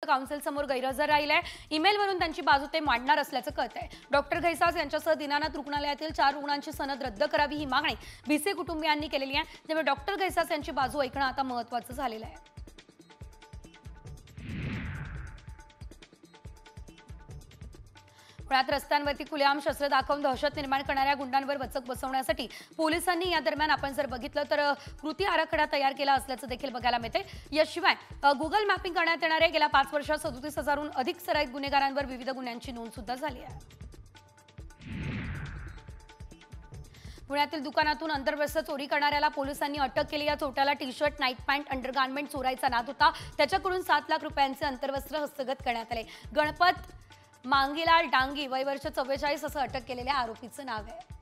Council समोर गैरहजर राहिले। ईमेलवरून त्यांची बाजू ते मांडणार असल्याचं कळतंय। डॉक्टर घैसास यांच्यासह दीनानाथ रुग्णालयातील 4 रुग्णांची सनद रद्द करावी ही मागणी भिसे कुटुंबियांनी केलेली आहे। त्यामुळे डॉक्टर घैसास यांची बाजू ऐकणं आता महत्त्वाचं झालेलं आहे। पुण्यात रस्त्यांवरती खुलेआम शस्त्र दाखवून दहशत निर्माण करणाऱ्या गुंडांवर वचक बसवण्यासाठी पोलिसांनी या दरम्यान आपण जर बघितलं तर कृती आराखडा तयार केला असल्याचं देखील बघायला मिळते। याशिवाय गुगल मॅपिंग करण्यात येणारे गेल्या 5 वर्षात 37,000हून अधिक सराईत गुन्हेगारांवर विविध गुन्ह्यांची नोंद सुद्धा झाली आहे। पुण्यातील दुकानातून अंतर्वस्त्र चोरी करणाऱ्याला पोलिसांनी अटक केली। या चोरट्याला टी-शर्ट, नाईट पॅन्ट, अंडरगार्मेंट चोरायचा नाद होता। त्याच्याकडून 7 लाख रुपयांचे अंतर्वस्त्र हस्तगत करण्यात आले। गणपत मांगीलाल डांगी वय वर्ष 44 असं अटक केलेल्या आरोपीचं नाव आहे।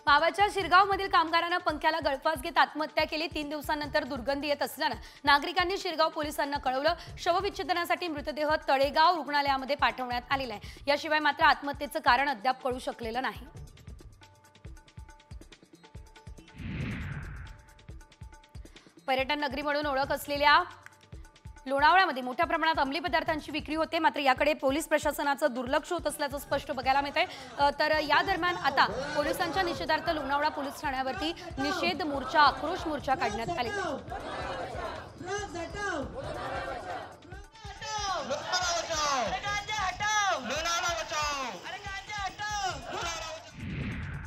मावळच्या शिरगावमधील कामगारांना पंख्याला गळफास घेत आत्महत्या केली। 3 दिवसांनंतर दुर्गंधी येत असल्यानं नागरिकांनी शिरगाव पोलिसांना कळवलं। शवविच्छेदनासाठी मृतदेह तळेगाव रुग्णालयामध्ये पाठवण्यात आलेला आहे। याशिवाय मात्र आत्महत्येचं कारण अद्याप कळू शकलेलं नाही। पर्यटन नगरी म्हणून ओळख असलेल्या लोणावळ्यामध्ये मोठ्या प्रमाणात अंमली पदार्थांची विक्री होते। मात्र याकडे पोलीस प्रशासनाचं दुर्लक्ष होत असल्याचं स्पष्ट बघायला मिळतंय। तर या दरम्यान आता पोलिसांच्या निषेधार्थ लोणावळा पोलीस ठाण्यावरती निषेध मोर्चा, आक्रोश मोर्चा काढण्यात आले।